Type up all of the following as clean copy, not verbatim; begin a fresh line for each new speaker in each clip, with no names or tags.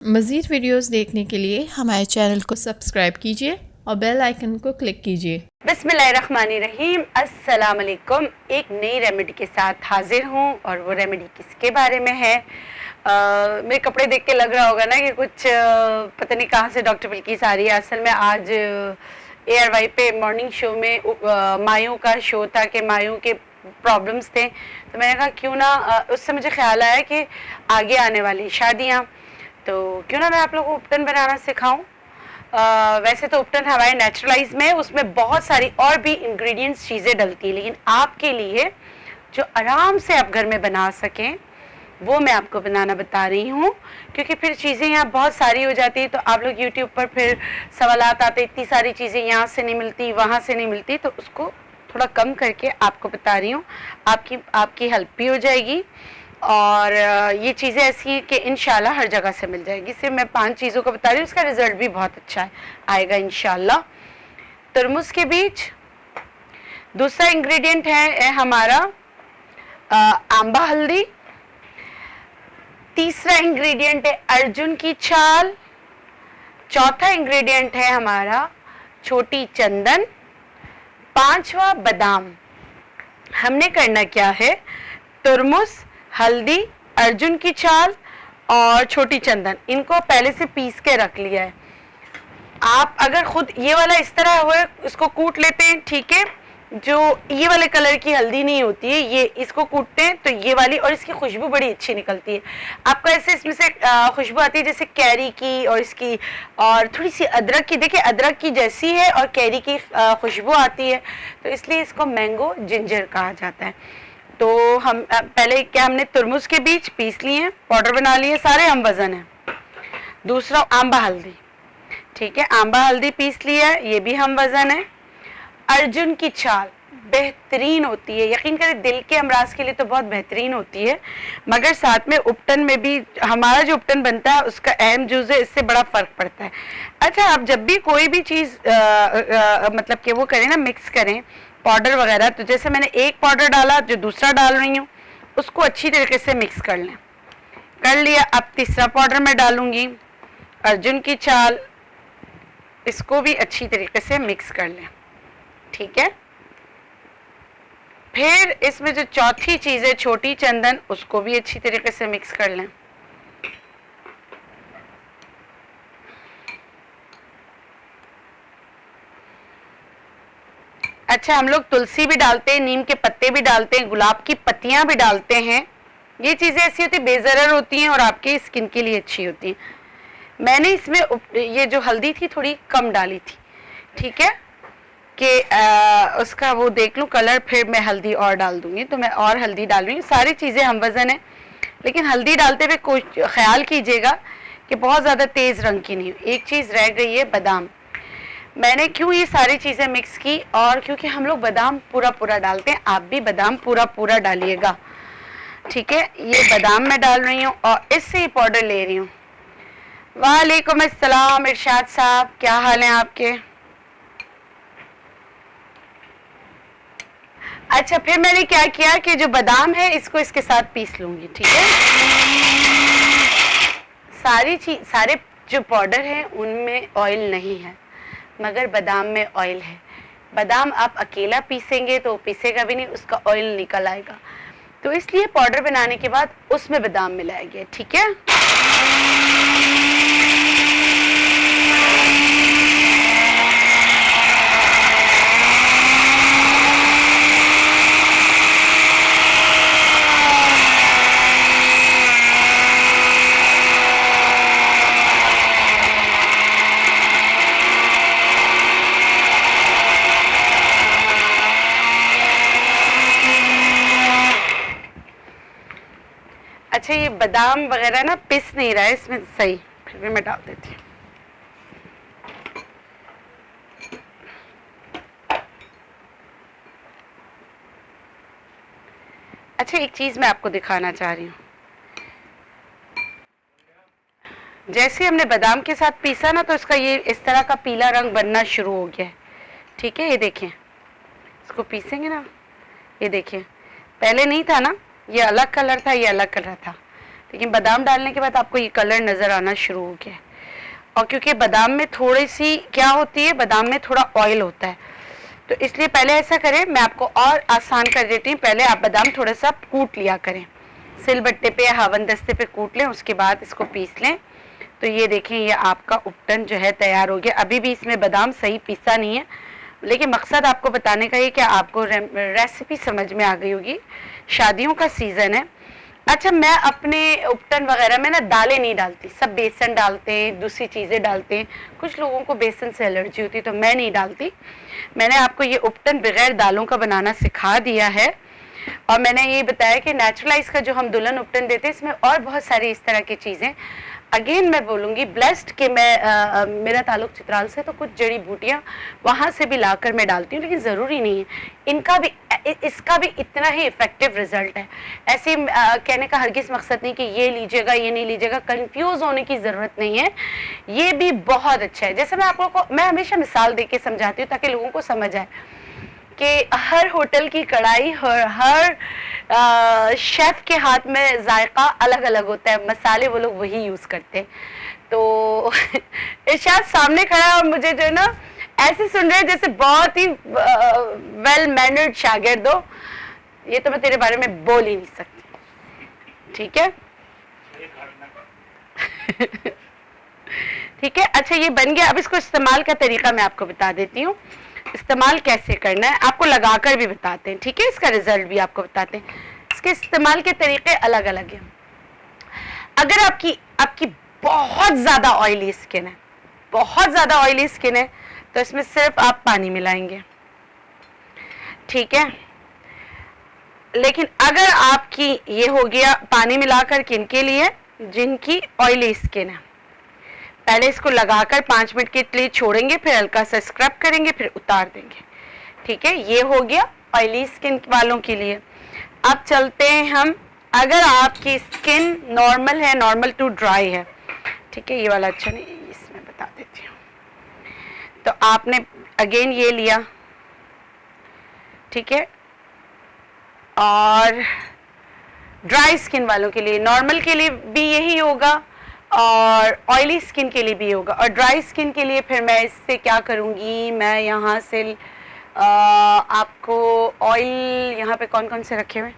मज़ीद वीडियोस देखने के लिए हमारे चैनल को सब्सक्राइब कीजिए और बेल आइकन को क्लिक कीजिए।
बिस्मिल्लाहिर्रहमानिर्रहीम, अस्सलाम वालेकुम। एक नई रेमेडी के साथ हाजिर हूँ और वो रेमेडी किसके बारे में है? मेरे कपड़े देख के लग रहा होगा ना कि कुछ पता नहीं कहाँ से डॉक्टर बिल्किस आ रही है। असल में आज ARY पे मॉर्निंग शो में मायूं का शो था कि मायूं के प्रॉब्लम्स थे, तो मैंने कहा क्यों ना उससे मुझे ख्याल आया कि आगे आने वाली शादियाँ, तो क्यों ना मैं आप लोगों को उपटन बनाना सिखाऊं। वैसे तो उपटन हमारे नेचुरलाइज में है, उसमें बहुत सारी और भी इंग्रेडिएंट्स चीज़ें डलती हैं, लेकिन आपके लिए जो आराम से आप घर में बना सकें वो मैं आपको बनाना बता रही हूँ। क्योंकि फिर चीज़ें यहाँ बहुत सारी हो जाती है, तो आप लोग यूट्यूब पर फिर सवालात आते, इतनी सारी चीज़ें यहाँ से नहीं मिलती वहाँ से नहीं मिलती, तो उसको थोड़ा कम करके आपको बता रही हूँ। आपकी हेल्प भी हो जाएगी और ये चीज़ें ऐसी हैं कि इंशाल्लाह हर जगह से मिल जाएगी। सिर्फ मैं 5 चीज़ों को बता रही हूँ, उसका रिजल्ट भी बहुत अच्छा आएगा इंशाल्लाह। तरमुज के बीज। दूसरा इंग्रेडिएंट है हमारा आंबा हल्दी। तीसरा इंग्रेडिएंट है अर्जुन की छाल। चौथा इंग्रेडिएंट है हमारा छोटी चंदन। पांचवा बादाम। हमने करना क्या है? तरमुज, हल्दी, अर्जुन की छाल और छोटी चंदन, इनको पहले से पीस के रख लिया है। आप अगर खुद ये वाला इस तरह हुए इसको कूट लेते हैं, ठीक है, जो ये वाले कलर की हल्दी नहीं होती है, ये इसको कूटते हैं तो ये वाली, और इसकी खुशबू बड़ी अच्छी निकलती है। आपको ऐसे इसमें से खुशबू आती है जैसे कैरी की और इसकी, और थोड़ी सी अदरक की, देखिए अदरक की जैसी है और कैरी की खुशबू आती है, तो इसलिए इसको मैंगो जिंजर कहा जाता है। तो हम पहले क्या, हमने तरमुज के बीज पीस लिए हैं, पाउडर बना लिए, सारे हम वजन है। दूसरा आंबा हल्दी, ठीक है, आंबा हल्दी पीस लिया है, ये भी हम वजन है। अर्जुन की छाल बेहतरीन होती है, यकीन करें दिल के अमराज के लिए तो बहुत बेहतरीन होती है, मगर साथ में उपटन में भी हमारा जो उपटन बनता है उसका अहम जुज़ है, इससे बड़ा फ़र्क पड़ता है। अच्छा, आप जब भी कोई भी चीज़ मतलब कि वो करें ना, मिक्स करें पाउडर वगैरह, तो जैसे मैंने एक पाउडर डाला जो दूसरा डाल रही हूँ, उसको अच्छी तरीके से मिक्स कर लें। कर लिया, अब तीसरा पाउडर मैं डालूँगी अर्जुन की छाल, इसको भी अच्छी तरीके से मिक्स कर लें, ठीक है। फिर इसमें जो चौथी चीज़ है छोटी चंदन, उसको भी अच्छी तरीके से मिक्स कर लें। अच्छा, हम लोग तुलसी भी डालते हैं, नीम के पत्ते भी डालते हैं, गुलाब की पत्तियां भी डालते हैं। ये चीज़ें ऐसी होती बेज़रर होती हैं और आपके स्किन के लिए अच्छी होती हैं। मैंने इसमें ये जो हल्दी थी थोड़ी कम डाली थी, ठीक है, कि उसका वो देख लूँ कलर, फिर मैं हल्दी और डाल दूंगी, तो मैं और हल्दी डाल रही हूँ। सारी चीज़ें हम वज़न है, लेकिन हल्दी डालते हुए कोई ख्याल कीजिएगा कि बहुत ज़्यादा तेज़ रंग की नहीं हो। एक चीज़ रह गई है बादाम। मैंने क्यों ये सारी चीज़ें मिक्स की, और क्योंकि हम लोग बादाम पूरा पूरा डालते हैं, आप भी बादाम पूरा पूरा डालिएगा, ठीक है। ये बादाम मैं डाल रही हूँ और इससे ही पाउडर ले रही हूँ। वालेकुम अस्सलाम इरशाद साहब, क्या हाल है आपके? अच्छा, फिर मैंने क्या किया कि जो बादाम है इसको इसके साथ पीस लूंगी, ठीक है। सारे जो पाउडर है उनमें ऑयल नहीं है, मगर बादाम में ऑयल है। बादाम आप अकेला पीसेंगे तो पीसेगा भी नहीं, उसका ऑयल निकल आएगा, तो इसलिए पाउडर बनाने के बाद उसमें बादाम मिलाया गया, ठीक है। अच्छा, ये बादाम वगैरह ना पिस नहीं रहा है इसमें सही, फिर भी मैं डाल देती हूँ। अच्छा, एक चीज़ मैं आपको दिखाना चाह रही हूँ। जैसे हमने बादाम के साथ पीसा ना, तो इसका ये इस तरह का पीला रंग बनना शुरू हो गया है, ठीक है। ये देखें, इसको पीसेंगे ना, ये देखें, पहले नहीं था ना, ये अलग कलर था, ये अलग कलर था, लेकिन बादाम डालने के बाद आपको ये कलर नज़र आना शुरू हो गया है। और क्योंकि बादाम में थोड़ी सी क्या होती है, बादाम में थोड़ा ऑयल होता है, तो इसलिए पहले ऐसा करें, मैं आपको और आसान कर देती हूँ। पहले आप बादाम थोड़ा सा कूट लिया करें, सिलबट्टे पे या हवन दस्ते पे कूट लें, उसके बाद इसको पीस लें। तो ये देखें, ये आपका उपटन जो है तैयार हो गया। अभी भी इसमें बादाम सही पीसा नहीं है, लेकिन मकसद आपको बताने का ये कि आपको रेसिपी समझ में आ गई होगी। शादियों का सीज़न है। अच्छा, मैं अपने उपटन वगैरह में ना दालें नहीं डालती, सब बेसन डालते हैं, दूसरी चीज़ें डालते हैं। कुछ लोगों को बेसन से एलर्जी होती है, तो मैं नहीं डालती। मैंने आपको ये उपटन बगैर दालों का बनाना सिखा दिया है। और मैंने ये बताया कि नेचुरलाइज का जो हम दुल्हन उपटन देते हैं, इसमें और बहुत सारी इस तरह की चीज़ें। अगेन मैं बोलूँगी ब्लेस्ड कि मैं मेरा ताल्लुक चित्राल से, तो कुछ जड़ी बूटियाँ वहाँ से भी लाकर मैं डालती हूँ, लेकिन ज़रूरी नहीं है। इनका भी इसका भी इतना ही इफ़ेक्टिव रिजल्ट है। ऐसे कहने का हरगिज़ मकसद नहीं कि ये लीजिएगा ये नहीं लीजिएगा, कंफ्यूज होने की ज़रूरत नहीं है। ये भी बहुत अच्छा है। जैसे मैं आप लोगों को मैं हमेशा मिसाल दे के समझाती हूँ ताकि लोगों को समझ आए कि हर होटल की कढ़ाई, हर शेफ़ के हाथ में जायका अलग अलग होता है, मसाले वो लोग वही यूज़ करते हैं। तो इरशाद सामने खड़ा है और मुझे जो है ना ऐसे सुन रहे हैं जैसे बहुत ही वेल मैनर्ड शागिर्द हो। ये तो मैं तेरे बारे में बोल ही नहीं सकती, ठीक है? ठीक है। अच्छा, ये बन गया। अब इसको इस्तेमाल का तरीका मैं आपको बता देती हूँ। इस्तेमाल कैसे करना है आपको लगाकर भी बताते हैं, ठीक है? इसका रिजल्ट भी आपको बताते हैं। इसके इस्तेमाल के तरीके अलग अलग हैं। अगर आपकी बहुत ज़्यादा ऑयली स्किन है, बहुत ज़्यादा ऑयली स्किन है, तो इसमें सिर्फ आप पानी मिलाएंगे, ठीक है? लेकिन अगर आपकी ये हो गया पानी मिलाकर, किन के लिए? जिनकी ऑयली स्किन है। पहले इसको लगाकर 5 मिनट के लिए छोड़ेंगे, फिर हल्का सा स्क्रब करेंगे, फिर उतार देंगे, ठीक है? ये हो गया ऑयली स्किन वालों के लिए। अब चलते हैं हम, अगर आपकी स्किन नॉर्मल है, नॉर्मल टू ड्राई है, ठीक है? ये वाला अच्छा नहीं, इसमें बता देती हूँ। तो आपने अगेन ये लिया, ठीक है? और ड्राई स्किन वालों के लिए, नॉर्मल के लिए भी यही होगा और ऑयली स्किन के लिए भी होगा। और ड्राई स्किन के लिए फिर मैं इससे क्या करूँगी, मैं यहाँ से आपको ऑयल, यहाँ पे कौन कौन से रखे हुए?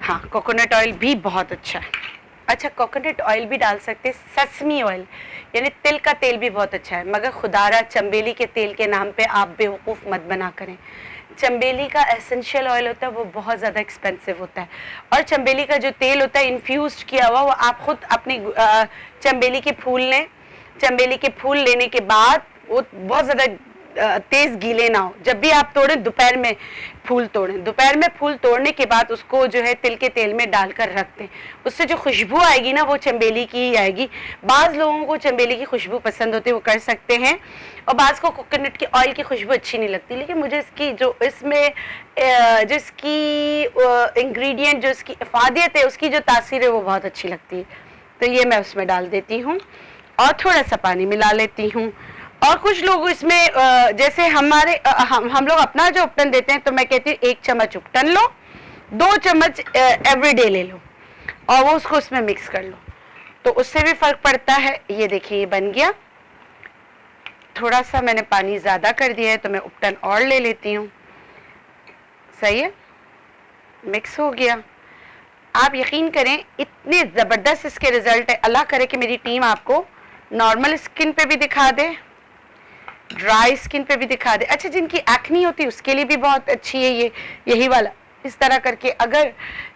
हाँ, कोकोनट ऑयल भी बहुत अच्छा है। अच्छा, कोकोनट ऑयल भी डाल सकते हैं, ससमी ऑयल यानी तिल का तेल भी बहुत अच्छा है, मगर खुदारा चंबेली के तेल के नाम पे आप बेवकूफ़ मत बना करें। चंबेली का एसेंशियल ऑयल होता है, वो बहुत ज़्यादा एक्सपेंसिव होता है। और चंबेली का जो तेल होता है इन्फ्यूज़ किया हुआ, वो आप खुद अपनी चंबेली के फूल लें। चंबेली के फूल लेने के बाद वो बहुत ज़्यादा तेज़ गीले ना हो। जब भी आप तोड़ें, दोपहर में फूल तोड़ें। दोपहर में फूल तोड़ने के बाद उसको जो है तिल के तेल में डालकर रख दें। उससे जो खुशबू आएगी ना, वो चंबेली की ही आएगी। बाज़ लोगों को चंबेली की खुशबू पसंद होती है, वो कर सकते हैं, और बाज़ को कोकोनट की ऑयल की खुशबू अच्छी नहीं लगती। लेकिन मुझे इसकी जो इसमें जिसकी इंग्रेडिएंट, जो इसकी इफादियत है, उसकी जो तासीर है, वो बहुत अच्छी लगती है। तो ये मैं उसमें डाल देती हूँ और थोड़ा सा पानी मिला लेती हूँ। और कुछ लोग इसमें जैसे हमारे हम लोग अपना जो उपटन देते हैं, तो मैं कहती हूँ 1 चम्मच उपटन लो, 2 चम्मच एवरीडे ले लो और वो उसको उसमें मिक्स कर लो, तो उससे भी फ़र्क पड़ता है। ये देखिए, ये बन गया। थोड़ा सा मैंने पानी ज़्यादा कर दिया है, तो मैं उपटन और ले लेती हूँ। सही है, मिक्स हो गया। आप यकीन करें, इतने ज़बरदस्त इसके रिज़ल्ट है। अल्लाह करे कि मेरी टीम आपको नॉर्मल स्किन पे भी दिखा दे, ड्राई स्किन पे भी दिखा दे। अच्छा, जिनकी एक्नी होती है उसके लिए भी बहुत अच्छी है ये, यही वाला इस तरह करके। अगर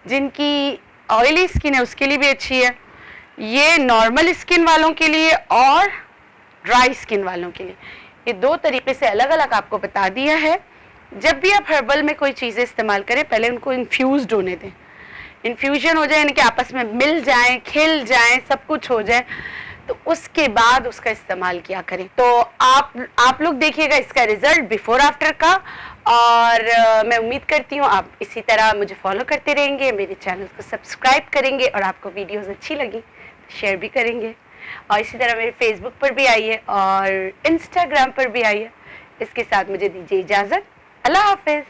जिनकी ऑयली स्किन है उसके लिए भी अच्छी है। ये नॉर्मल स्किन वालों के लिए और ड्राई स्किन वालों के लिए, ये 2 तरीके से अलग अलग आपको बता दिया है। जब भी आप हर्बल में कोई चीज़ें इस्तेमाल करें, पहले उनको इन्फ्यूज़ड होने दें, इन्फ्यूजन हो जाए, यानी कि आपस में मिल जाएं, खिल जाएं, सब कुछ हो जाए, तो उसके बाद उसका इस्तेमाल किया करें। तो आप लोग देखिएगा इसका रिजल्ट बिफोर आफ्टर का। और मैं उम्मीद करती हूँ आप इसी तरह मुझे फॉलो करते रहेंगे, मेरे चैनल को सब्सक्राइब करेंगे, और आपको वीडियोस अच्छी लगी तो शेयर भी करेंगे। और इसी तरह मेरे फेसबुक पर भी आइए और इंस्टाग्राम पर भी आइए। इसके साथ मुझे दीजिए इजाज़त। अल्लाह हाफिज़।